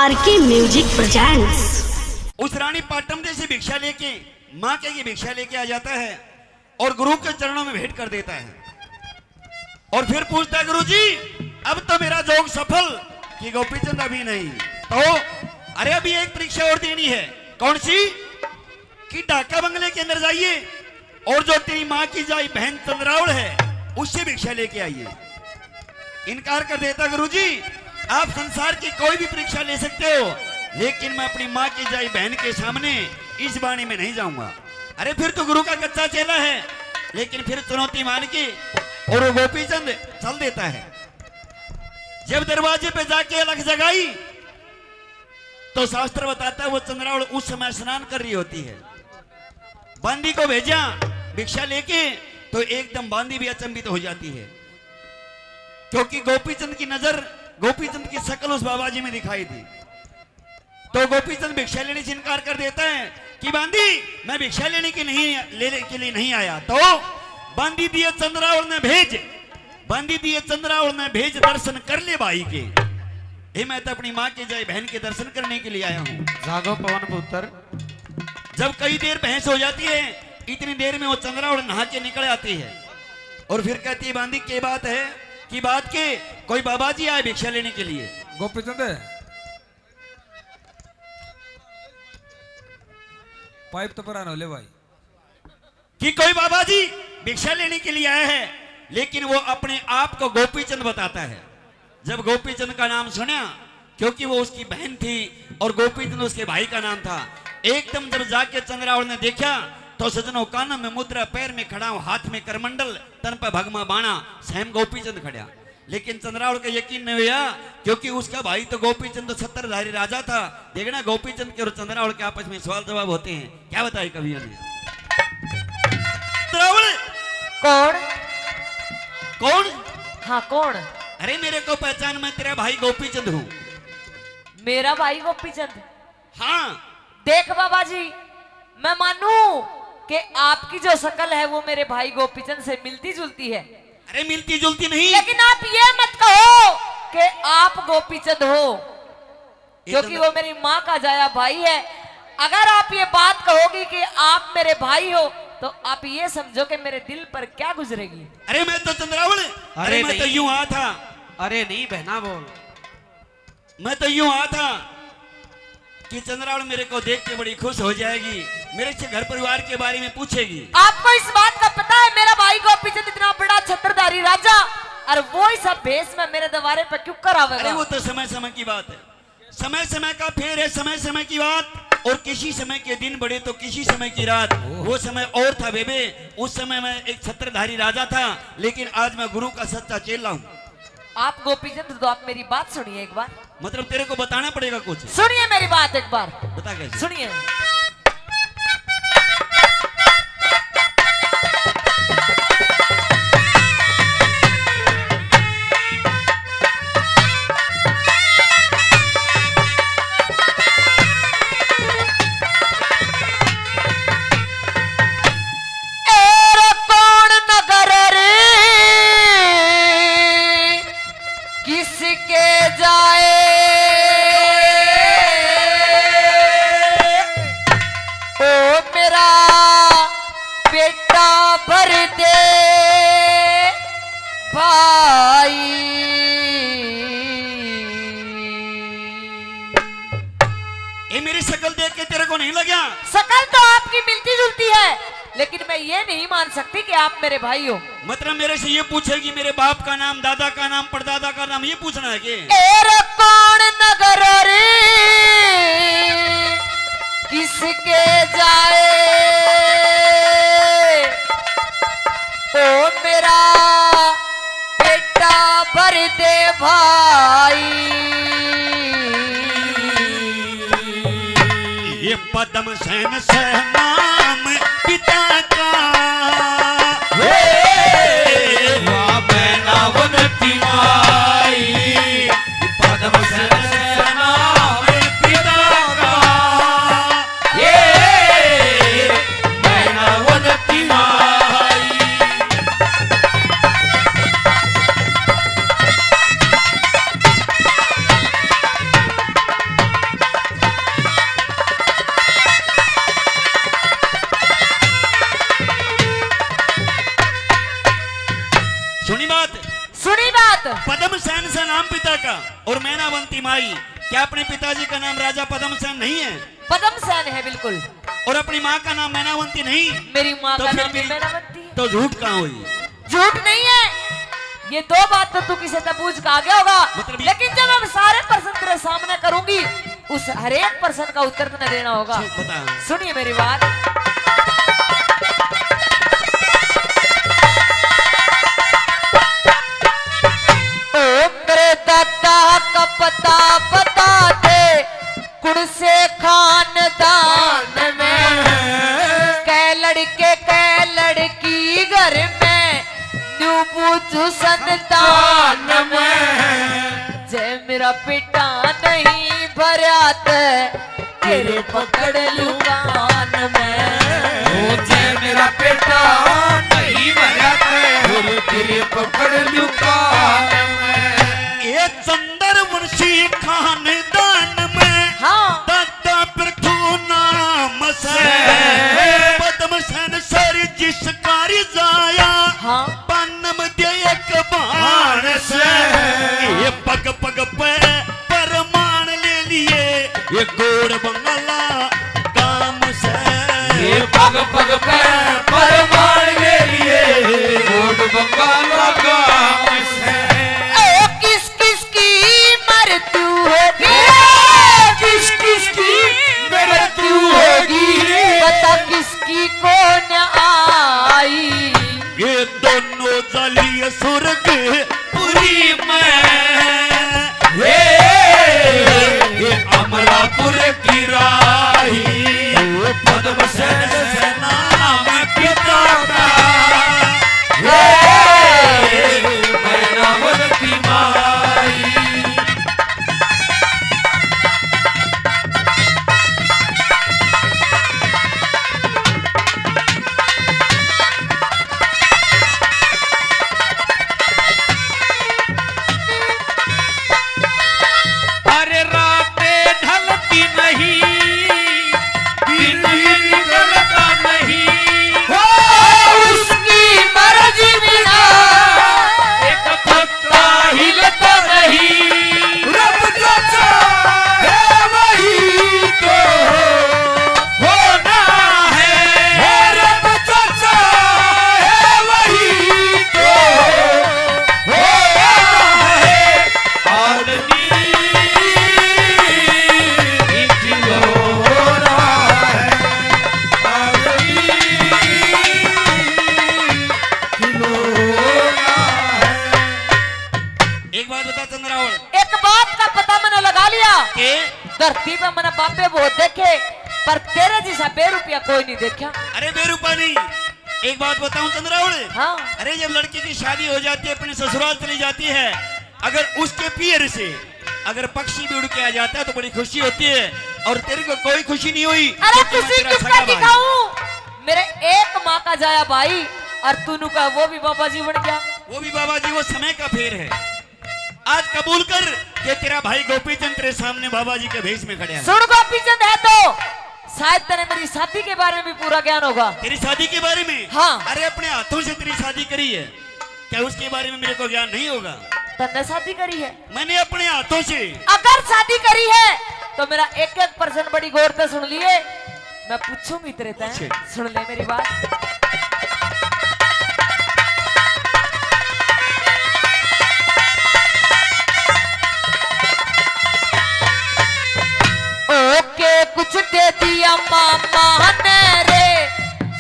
RK music presents. उस रानी पाटमदे से भिक्षा लेके माँ के ये भिक्षा लेके आ जाता है और गुरु के चरणों में भेंट कर देता है और फिर पूछता है, गुरु जी अब तो मेरा जोग सफल कि गोपीचंद अभी नहीं। तो अरे अभी एक परीक्षा और देनी है। कौन सी? कि ढाका बंगले के अंदर जाइए और जो तेरी माँ की जाई बहन चंद्रावल है उससे भिक्षा लेके आइए। इनकार कर देता, गुरु जी आप संसार की कोई भी परीक्षा ले सकते हो लेकिन मैं अपनी माँ की जाई बहन के सामने इस बाणी में नहीं जाऊंगा। अरे फिर तो गुरु का कच्चा चेला है, लेकिन फिर चुनौती मान के और वो गोपीचंद चल देता है। जब दरवाजे पे जाके अलग जगाई तो शास्त्र बताता है वो चंद्रावल उस समय स्नान कर रही होती है। बांदी को भेजा भिक्षा लेके तो एकदम बांदी भी अचंभित हो जाती है क्योंकि गोपीचंद की नजर, गोपीचंद की शक्ल उस बाबाजी में दिखाई थी। तो गोपीचंद भिक्षा लेने से इनकार कर देता है कि बांदी मैं भिक्षा लेने के लिए नहीं आया। तो बांदी दिए चंद्रावल ने भेज, बांदी दिए चंद्रावल ने भेज दर्शन कर ले भाई के। मैं तो अपनी माँ के जाए बहन के दर्शन करने के लिए आया हूँ। जागो पवन पुत्र। जब कई देर बहस हो जाती है इतनी देर में वो चंद्रावल नहा के निकल आती है और फिर कहती है, बांदी के बात है कि बात के कोई बाबा जी आए भिक्षा लेने के लिए। गोपीचंद पाइप तो पर ले भाई कि कोई बाबा जी भिक्षा लेने के लिए आया है, लेकिन वो अपने आप को गोपीचंद बताता है। जब गोपीचंद का नाम सुना, क्योंकि वो उसकी बहन थी और गोपीचंद उसके भाई का नाम था, एकदम जब जाके चंद्रावल ने देखा तो सजनों कानों में मुद्रा, पैर में खड़ा, हाथ में करमंडल, तन पर भगमा बाणा, स्वयं गोपीचंद खड़ा। लेकिन चंद्रावल का यकीन नहीं हुआ क्योंकि उसका भाई तो गोपीचंद तो छत्रधारी राजा था। देखना गोपीचंद के और चंद्रावल के आपस में सवाल जवाब होते हैं। क्या बताए कवियों ने? चंद्रावल कौन? कौन? हाँ कौन? अरे मेरे को पहचान, मैं तेरा भाई गोपीचंद हूँ। मेरा भाई गोपीचंद? हाँ। देख बाबा जी, मैं मानूं कि आपकी जो शक्ल है वो मेरे भाई गोपीचंद से मिलती जुलती है। अरे मिलती जुलती नहीं, लेकिन आप ये मत कहो कि आप गोपीचंद हो, क्योंकि वो मेरी माँ का जाया भाई है। अगर आप ये बात कहोगी कि आप मेरे भाई हो तो आप ये समझो कि मेरे दिल पर क्या गुजरेगी। अरे मैं तो चंद्रावल, अरे मैं तो यूं आया था। अरे नहीं बहना बोल। मैं तो यूं आया था कि चंद्रावल मेरे को देख के बड़ी खुश हो जाएगी, मेरे से घर परिवार के बारे में पूछेगी। आपको इस बात का पता है मेरा भाई गोपीचंद इतना बड़ा छत्रधारी राजा और वो ही सब भेष में मेरे दरबारे पर क्यों करावेगा? अरे वो तो समय समय की बात है, समय समय का फेर है, समय समय की बात। और किसी समय के दिन बड़े तो किसी समय की रात। वो समय और था बेबे, उस समय मैं एक छत्रधारी राजा था, लेकिन आज मैं गुरु का सच्चा चेला हूँ। आप गोपीचंद तो आप मेरी बात सुनिए एक बार। मतलब तेरे को बताना पड़ेगा कुछ? सुनिए मेरी बात एक बार। बता कैसे? सुनिए। मेरी शक्ल देख के तेरे को नहीं लगा? शक्ल तो आपकी मिलती जुलती है, लेकिन मैं ये नहीं मान सकती कि आप मेरे भाई हो। मतलब मेरे से ये पूछेगी मेरे बाप का नाम, दादा का नाम, परदादा का नाम, ये पूछना है कि कौन नगर रे किसके जाए ओ मेरा बेटा भर दे भाई। ये पद्म सेन से नाम पिता का बनावनती माई। पद्म सेन से नाम पिता का ये बनावनती माई। का और मैनावंती माई, क्या अपने पिताजी का नाम राजा पद्मसेन नहीं है? पद्मसेन है बिल्कुल। और अपनी माँ का नाम मैनावंती नहीं? मेरी माँ तो का फिर नाम भी भी- मैनावंती है। तो झूठ कहाँ हुई? झूठ नहीं है, ये दो बात तो तू किसे तबूझ का आ गया होगा। मतलब ये- लेकिन जब मैं सारे प्रश्न तेरे सामने करूंगी, उस हर एक प्रश्न का उत्तर तुम्हें देना होगा। बता। सुनिए मेरी बात। ओ मेरे दादा का पता बता दे, कुण से खानदान में, कै लड़के कै लड़की घर में, न्यू पूछू संतान में, जय मेरा बेटा नहीं भरात, तेरे पकड़ लूं कान में। जय मेरा बेटा नहीं मरा तेरे पकड़ लूं कान में। ये चंद्रवंशी खानदान में हाँ दादा पृथु नाम से पद्मसेन सर जिस कारी जाया हाँ पन्नम दे एक बाण से, ये पग पग पे परमान ले लिए, ये गोड़ बंगला काम से। ये पग पग पे परमाण ले लिए गोड बंगाला गाम से। ओ किस किस की मृत्यु होगी, किस किस की मृत्यु होगी, बता किसकी कौन आई। ये दोनों जलीय स्वर्ग पुरी में, ये अमलापुर की राही पद्मसेन से नाम पिता का, मैनावती माई। अरे रातें ढलती नहीं, दिन निकलता नहीं, ओ उसकी मर्जी बिना एक पत्ता हिलता नहीं। रब जो चाहे वही तो होना है, रब जो चाहे वही तो होना है। आदमी खिलौना है, आदमी खिलौना है। एक बात बता चंद्रावल एक बात का पता मैंने लगा लिया, के धरती पे मैंने बापे बहुत देखे, पर तेरे जैसा बेरुपया कोई नहीं देखा। अरे बेरूपा नहीं, एक बात बताऊं चंद्रावल, हाँ अरे जब लड़की की शादी हो जाती है, अपने ससुराल चली जाती है, अगर उसके पियर से अगर पक्षी भी उड़ के आ जाता है तो बड़ी खुशी होती है, और तेरे को कोई खुशी नहीं हुई। अरे क्योंकि मैं खुशी तेरा किसका सगा भाई। दिखाऊं, मेरे एक माँ का जाया भाई, और तूनु का वो भी बाबा जी बन गया। वो भी बाबा जी वो समय का फेर है। आज कबूल कर कि तेरा भाई गोपीचंद तेरे सामने बाबा जी के भेष में खड़े हैं। सुन गोपीचंद है तो शायद तेरे मेरी शादी के बारे में भी पूरा ज्ञान होगा। तेरी शादी के बारे में? हाँ। अरे अपने हाथों से तेरी शादी करी है, क्या उसके बारे में मेरे को ज्ञान नहीं होगा? तन्ने शादी करी है? मैंने अपने हाथों से। अगर शादी करी है तो मेरा एक एक प्रश्न बड़ी गौर से सुन लिए, मैं पूछूंगी तेरे तय, पूछे। सुन ले मेरी बात। ओके कुछ दे दिया मामा ने रे,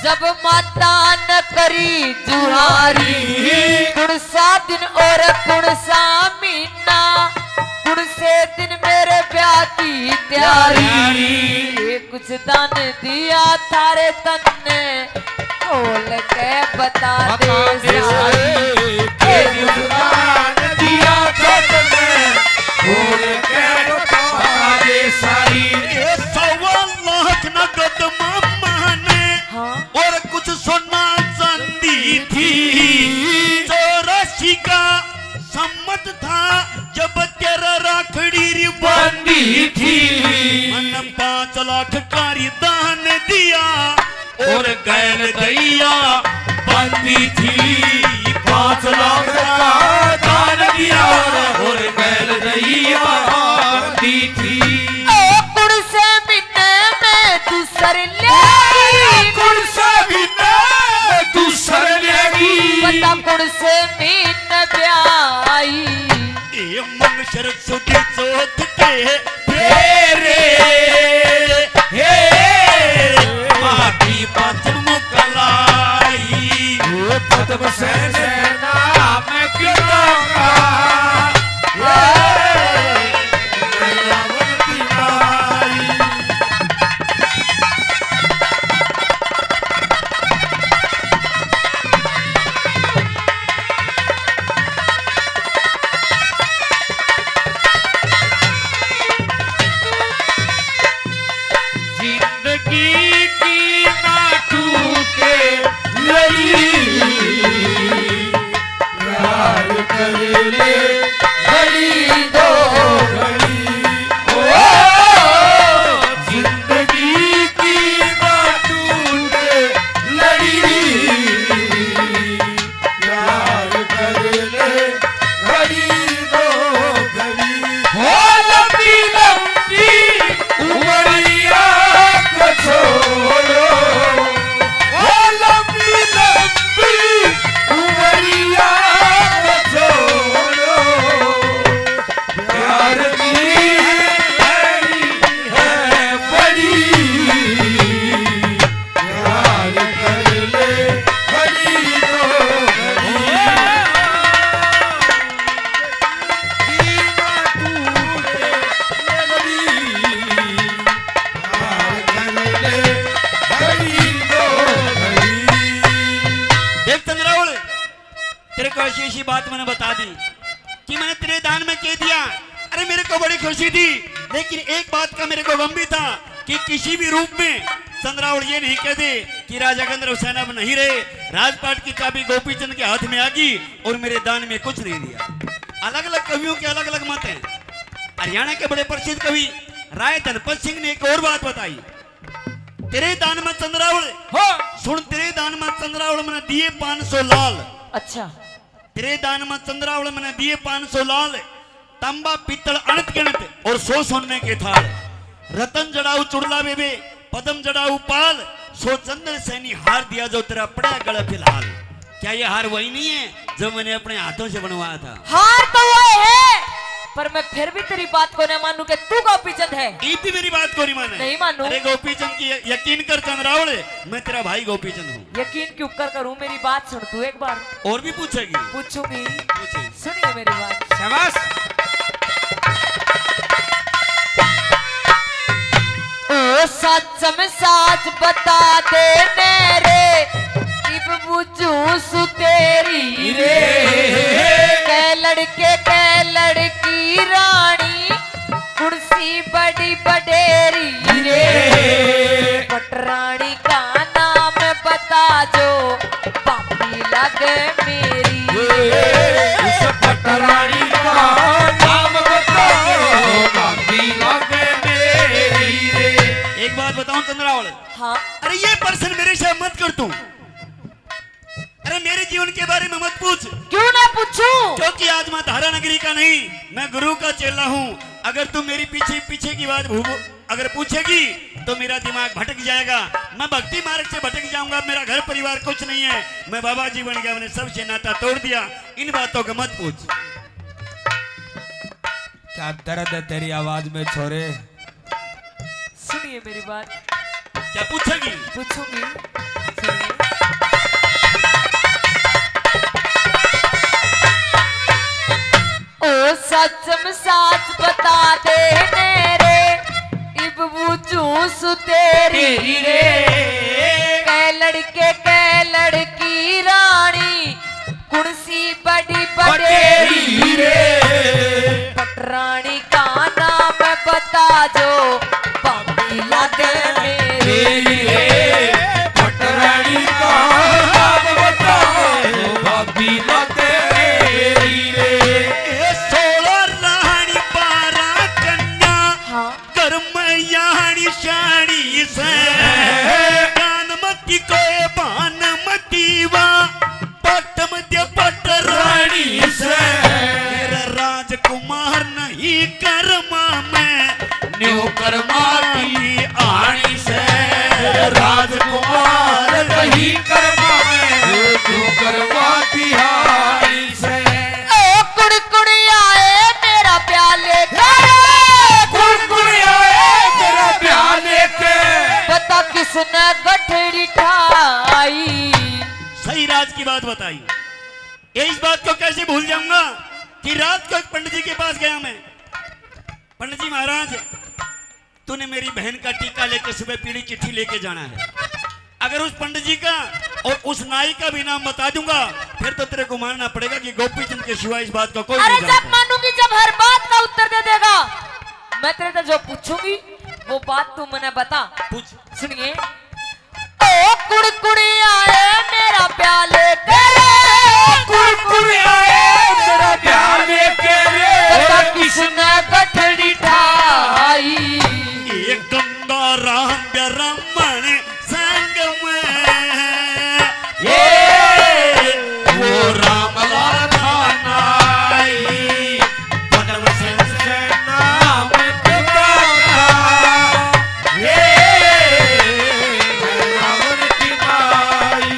जब माता न करी जुहारी, कुण सा दिन और कुण सा महीना, कुण से दिन मेरे ब्याह की तैयारी, ये कुछ दान दिया थारे तन ने, खोल के बता दे सारी। ये कुछ दान दिया खोल के बता दे सारी। ये 1.25 लाख नगद मामा ने, हाँ और कुछ सोना चांदी थी, 84 का सम्मत था जब तेरा राखड़ी री बंदी थी, मन 5 लाख का दान दिया, और गैल दैया बंदी थी। 5 लाख का दान दिया और गैल दैया से मीन ब्याई ये मन सरस्वती चौथ के फेरे हे माटी पद्म मुकलाई पद्म सेन नाम कितना ऐसी बात मैंने बता दी कि मैंने तेरे दान में कह दिया। अरे मेरे को बड़ी खुशी थी, लेकिन एक बात का मेरे को गम भी था कि किसी भी रूप में चंद्रावल ये नहीं कह दे कि राजा गंधर्व हुसैन अब नहीं रहे, राजपाट की चाबी गोपीचंद के हाथ में आ गई और मेरे दान में कुछ नहीं दिया। अलग अलग कवियों के अलग अलग मत हैं। हरियाणा के बड़े प्रसिद्ध कवि राय धनपत सिंह ने एक और बात बताई, तेरे दान में चंद्रावल सुन, तेरे दान में चंद्रावल मैंने दिए 500 लाल। अच्छा, तेरे दान में चंद्रावल मैंने दिए 500 लाल, तांबा पीतल अनंत गिनत और 100 सोने के थाल, रतन जड़ाऊ चुड़ला बेबे पदम जड़ाऊ पाल, 100 चंदन सैनी हार दिया जो तेरा पड़ा गला फिलहाल। क्या ये हार वही नहीं है जो मैंने अपने हाथों से बनवाया था? हार तो वो है, पर मैं फिर भी तेरी बात को न मानू कि तू गोपीचंद है। ये भी मेरी बात को नहीं माने? नहीं मानू। अरे गोपीचंद की यकीन कर चंद्रावल, मैं तेरा भाई गोपीचंद हूँ। यकीन क्यों कर करूं? मेरी बात सुन तू एक बार। और भी पूछेगी? पूछूंगी, पूछे। सुनिए मेरी बात। शाबाश। ओ सच में सच बता दे मेरे, इब बुझू सु तेरी रे, कै लड़के कै लड़की रानी, कुर्सी बड़ी बडेरी रे, पटरानी का नाम बता जो पापी लगे मेरी। उस पटरानी का नाम बता जो पापी लगे मेरी रे। एक बात बताऊं चंद्रावल? हाँ। अरे ये पर्सन मेरे से मत कर तू। अरे मेरे जीवन के बारे में मत पूछ। क्यों ना पूछूं? क्योंकि आज मैं धारा नगरी का नहीं, मैं गुरु का चेला हूँ। अगर तू मेरी पीछे पीछे की बात अगर पूछेगी तो मेरा दिमाग भटक जाएगा, मैं भक्ति मार्ग से भटक जाऊंगा। मेरा घर परिवार कुछ नहीं है, मैं बाबा जी बन गया, मैंने सबसे नाता तोड़ दिया। इन बातों का मत पूछ। क्या दर्द है तेरी आवाज में छोरे। सुनिए मेरी बात। क्या पूछेगी? पूछूंगी, सुनिए। ओ सच में सच बता दे मेरे, इब बुझू सु तेरी रे, कै लड़के कै लड़की रानी, कुर्सी बड़ी बडेरी रे, पटरानी का नाम बता जो पापी लगे मेरी रे, पटरानी का नाम बता जो पापी लगे मेरी रे। 16 रानी 12 कन्या, हाँ। कर्मयाणी शाणी से, कानमती को भानमती वा, पटमध्य पटरानी से, मेरा राजकुमार नहीं कर्मा में, न्यू कर्मा की आणी से, राजकुमार नहीं कर्मा में, तू कर्मा की हार तूने मेरी बहन का टीका लेकर सुबह पीली चिट्ठी लेके जाना है। अगर उस पंडित जी का और उस नाई का भी नाम बता दूंगा फिर तो तेरे को मानना पड़ेगा कि गोपी चंद के सिवा इस बात का कोई अरे नहीं जब जानता। मानूंगी जब हर बात का उत्तर दे देगा। मैं तेरे से जो पूछूंगी वो बात तू मैंने बता। पूछ। सुनिए। ओ कुड़कुड़ी आए मेरा प्याले के कुड़कुड़ी आए मेरा प्याले के बता किसने गठड़ी ठाई। एक गंगा राम रमन संग में वो रामलाल थानाई पदम से नाम पिता का रावण की माई।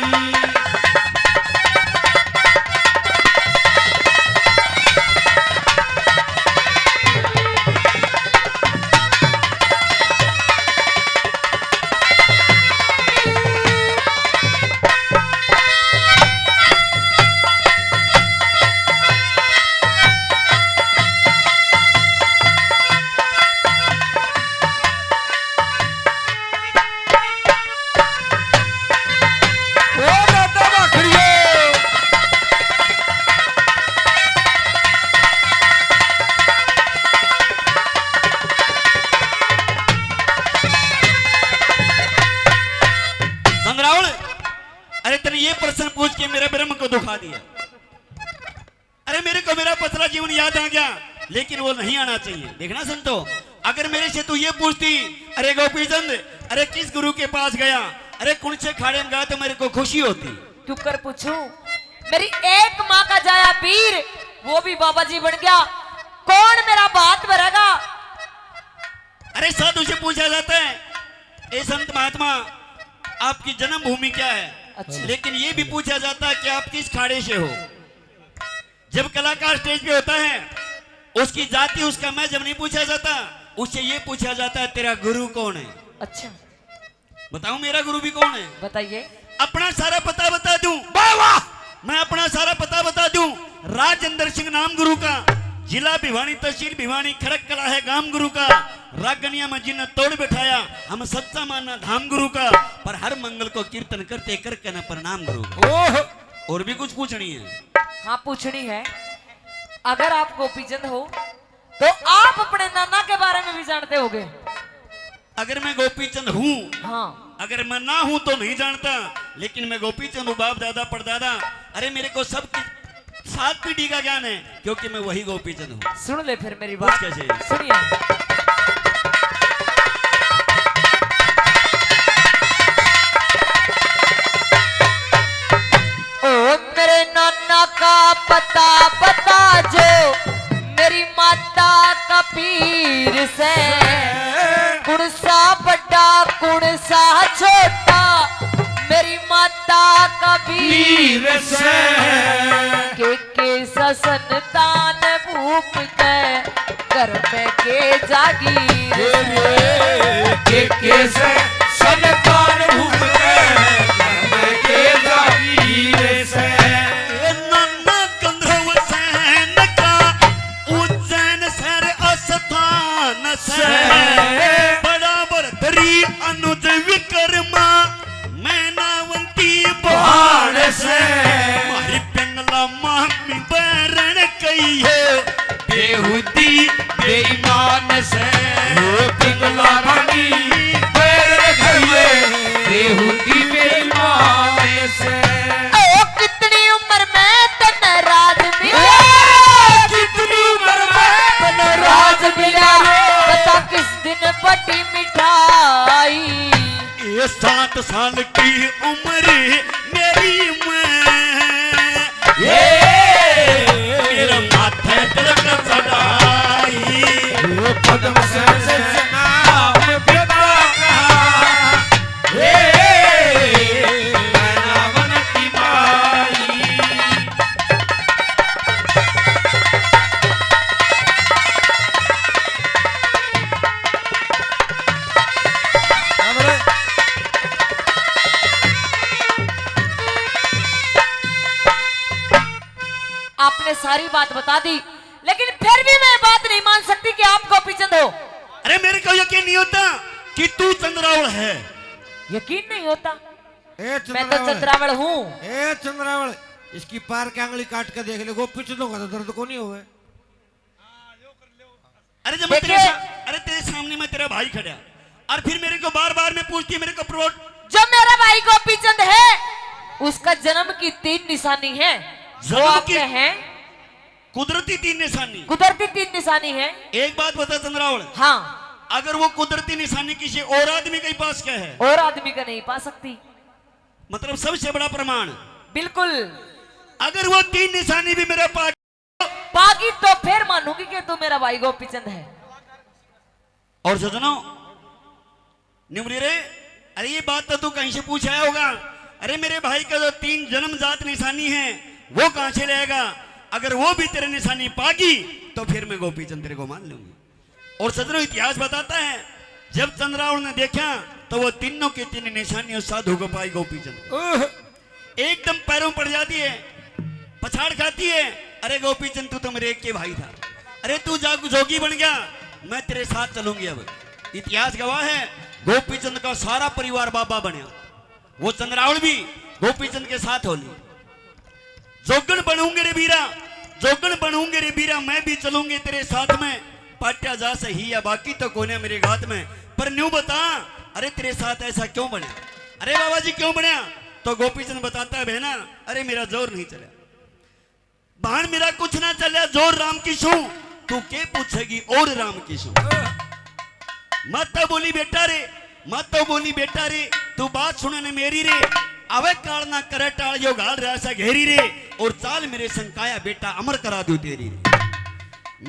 संग्रावण, अरे तने ये प्रश्न पूछ के मेरे ब्रह्म को दुखा दिया। अरे मेरे को मेरा पतला जीवन याद आ गया लेकिन वो नहीं आना चाहिए। देखना संतो, अगर मेरे से तू ये पूछती अरे गोपीचंद अरे किस गुरु के पास गया, अरे कौन से खाड़े में गया तो मेरे को खुशी होती। क्यों कर पूछूं? मेरी एक माँ का जाया वीर वो भी बाबा जी बन गया। कौन मेरा बात भरेगा? अरे साधु से पूछा जाता है ए संत महात्मा आपकी जन्मभूमि क्या है। अच्छा। लेकिन ये भी पूछा जाता है कि आप किस खाड़े से हो। जब कलाकार स्टेज पे होता है उसकी जाति उसका मैं जब नहीं पूछा जाता उससे ये पूछा जाता है तेरा गुरु कौन है। अच्छा बताऊं मेरा गुरु भी कौन है। बताइए। अपना सारा पता बता दूं। वाह वाह, मैं अपना सारा पता बता दूं। राजेंद्र सिंह नाम गुरु का, जिला भिवानी तहसील भिवानी खड़क कला है गांव गुरु का। रागनिया में जिन्हें तोड़ बैठाया हम सच्चा माना धाम गुरु का। पर हर मंगल को कीर्तन करते करके न प्रणाम गुरु का। और भी कुछ पूछनी है। हाँ पूछनी है। अगर आप गोपीचंद हो तो आप अपने नाना के बारे में भी जानते होगे। अगर मैं गोपीचंद हूँ, हाँ अगर मैं ना हूं तो नहीं जानता, लेकिन मैं गोपीचंद हूँ बाप दादा परदादा। अरे मेरे को सब 7 पीढ़ी का ज्ञान है क्योंकि मैं वही गोपीचंद हूँ। सुन ले फिर मेरी बात। कैसे? सुनिए। ओ मेरे नाना का पता बता जो मेरी माता का पीर से। कौन सा बड़ा कौन सा छोटा मेरी माता का वीर से के संतान भूप के घर में के जागीर के से संतान भूप के जागीर से। नन्ना कंधव सैन का उज्जैन सर अस्थान से। बराबर धरी अनुज विक्रमा मैनावंती बाण से। मारी पिंगला मामी बैरण कही है बेहुदी बेईमान से पिघला रानी पैर रखिए बेहुदी बेईमान से। ओ कितनी उम्र में तन राज मिला। कितनी उम्र में तन राज मिला। बता किस दिन बटी मिठाई। ये 7 साल की उम्र मेरी मेरा माथे तिलक सदाई। पद्म से नाम पिता का रावण की माई। आपने सारी बात बता दी लेकिन फिर भी मैं बात नहीं मान सकती कि आप गोपीचंद हो। अरे मेरे को यकीन नहीं होता कि तू चंद्रावल है। यकीन नहीं होता? ए मैं तो चंद्रावल हूँ। ए चंद्रावल, इसकी पार की आंगली काट के देख ले, गोपी चंद का तो दर्द को नहीं हुआ। अरे जब मैं अरे तेरे सामने मैं तेरा भाई खड़ा और फिर मेरे को बार बार में पूछती है मेरे को प्रोट। जो मेरा भाई गोपी चंद है उसका जन्म की 3 निशानी है। वो आपके हैं कुदरती 3 निशानी। कुदरती 3 निशानी है। एक बात बता चंद्रावल, हाँ, अगर वो कुदरती निशानी किसी और आदमी के पास क्या है, और आदमी का नहीं पा सकती। मतलब सबसे बड़ा प्रमाण। बिल्कुल। अगर वो 3 निशानी भी मेरे पास बाकी तो फिर मानूंगी कि तू मेरा भाई गोपी चंद है। और सजनों निमरी रे, अरे ये बात तो तू कहीं से पूछ आया होगा। अरे मेरे भाई का जो 3 जन्मजात निशानी है वो कहां से लेगा? अगर वो भी तेरे निशानी पागी तो फिर मैं गोपी चंद तेरे को मान लूंगी। और सजनों इतिहास बताता है जब चंद्रावल ने देखा तो वो तीनों की 3 निशानियों साधु को पाई गोपी चंद। एकदम पैरों पड़ जाती है, पछाड़ खाती है। अरे गोपी चंद तू तो मेरे एक के भाई था, अरे तू जागू जोगी बन गया, मैं तेरे साथ चलूंगी। अब इतिहास गवाह है गोपी चंद का सारा परिवार बाबा बना। वो चंद्रावल भी गोपी चंद के साथ होली। जोगन बनूंगे रे बीरा, जोगन बनूंगे रे बीरा, मैं भी चलूंगी तेरे साथ में। पाट्या जा सही या बाकी तो कोने मेरे घात में। पर न्यू बता, अरे तेरे साथ ऐसा क्यों बना? अरे बाबा जी क्यों बना? तो गोपी चंद बताता है बहना, अरे मेरा जोर नहीं चला, बहन मेरा कुछ ना चला, जोर राम की सू, तू के पूछेगी और राम की सू। मत तो बोली बेटा रे, मत तो बोली बेटा रे, तू बात सुनने मेरी रे। अवे काल ना करे टाल यो गाल रहा सा घेरी रे, और चाल मेरे संकाया बेटा अमर करा दू तेरी रे।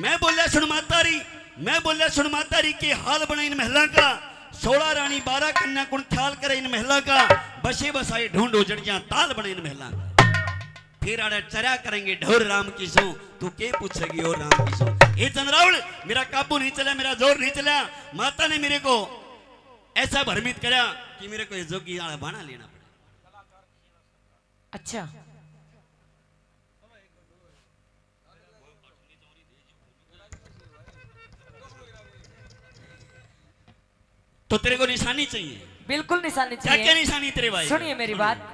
मैं बोलिया सुन माता री, मैं बोलिया सुन माता री के हाल बना इन महला का। 16 रानी 12 कन्या कुण ख्याल करे इन महला का। बसे बसाई ढूंढो जड़ियां ताल बने इन महला का। फिर आड़े चरा करेंगे ढोर राम की सो, तू के पूछेगी और राम की सो। ये चंद्रावल मेरा काबू नहीं चला, मेरा जोर नहीं चला। माता ने मेरे को ऐसा भ्रमित करा कि मेरे को ये जोगी वाला बाना लेना पड़ा। अच्छा, तो तेरे को निशानी चाहिए? बिल्कुल निशानी क्या क्या चाहिए। निशानी तेरे भाई? सुनिए मेरी बात।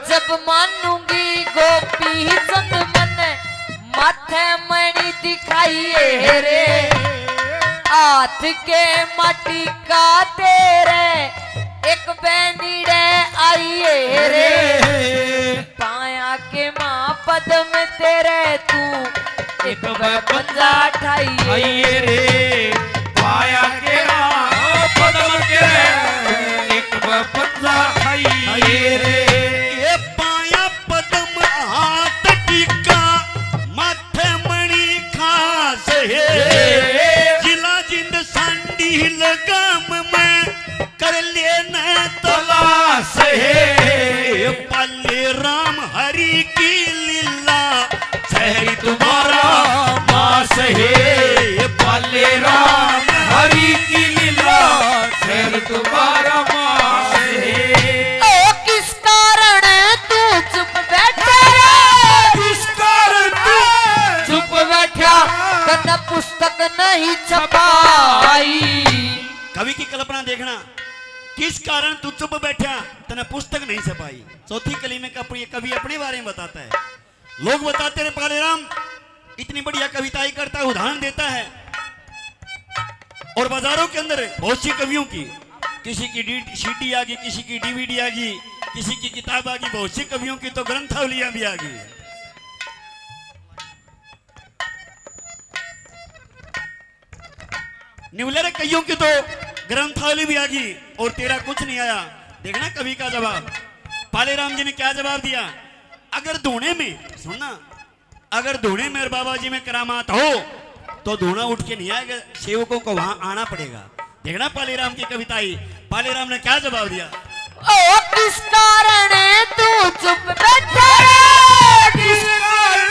जब मानूंगी गोपी चंद मन माथे मणि दिखाइए रे, हाथ के माटी का तेरे एक बैनीड़े आइए रे। पाया के माँ पदम तेरे तू एक पंजा ठाइए रे। पाया के पदम के एक पंजा खाइए रे। जिला जिंद सांडी लगाम में कर लेना तलाश है। पल्ले राम हरि की लीला शहरी तुम्हारा मास है। पल्ले राम हरि की लीला शहर तुम्हारा मास है। ओ किस कारण तू चुप बैठा? किस कारण तू चुप बैठा? कन्ना पुस्तक नहीं छपाई। कवि की कल्पना देखना, किस कारण तू चुप बैठा, तने पुस्तक नहीं छपाई। चौथी कली में कवि अपने बारे में बताता है। लोग बताते रहे पालेराम इतनी बढ़िया कविताएं करता है, उदाहरण देता है। और बाजारों के अंदर बहुत सी कवियों की, किसी की सीडी आ गई, किसी की डीवीडी आ गई, किसी की किताब आ गई, बहुत सी कवियों की तो ग्रंथावलियां भी आ गई। निवलर कईयों की तो ग्रंथावली भी आ गई और तेरा कुछ नहीं आया। देखना कवि का जवाब। पालेराम जी ने क्या जवाब दिया? अगर धोने में, सुनना, अगर धोने में और बाबा जी में करामात हो तो धोना उठ के नहीं आएगा, सेवकों को वहां आना पड़ेगा। देखना पालेराम की कविताई। पालेराम ने क्या जवाब दिया? ओ किस कारण तू चुप बैठा? किस कारण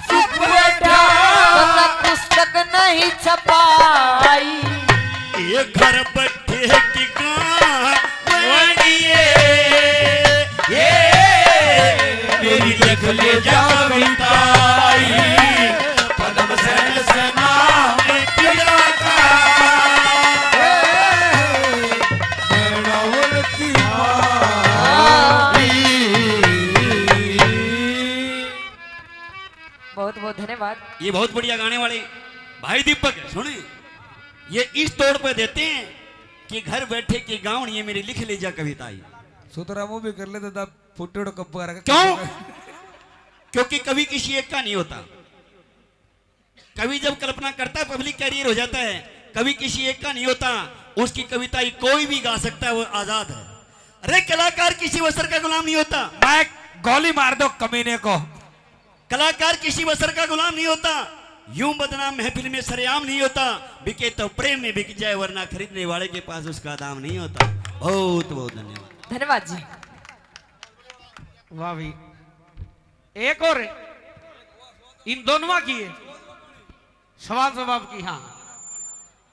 चुप बैठा? कन्ना पुस्तक नहीं छपाई। ये घर बैठे की कहाँ लिख ले जा कविता पद्म सेन से नाम पिया का मेड़वलती बहुत बहुत धन्यवाद। ये बहुत बढ़िया गाने वाले भाई दीपक है, सुने ये इस तौर पे देते हैं कि घर बैठे की गाँव ये मेरी लिख ले जा कविता आई। सुतरा मुंह भी कर लेते तब फुटेड़ो कप कर क्यों? क्योंकि कवि किसी एक का नहीं होता। कवि जब कल्पना करता है पब्लिक कैरियर हो जाता है। कवि किसी एक का नहीं होता, उसकी कविता कोई भी गा सकता है, वो आजाद है। अरे कलाकार किसी वस्त्र का गुलाम नहीं होता। मैं गोली मार दो कमीने को। कलाकार किसी वस्त्र का गुलाम नहीं होता, यूं बदनाम महफिल में सरेआम नहीं होता। बिके तो प्रेम में बिक जाए, वरना खरीदने वाले के पास उसका दाम नहीं होता। बहुत बहुत धन्यवाद। धन्यवाद जी। वाह भाई, एक और इन दोनों की है सवाल जवाब की। हाँ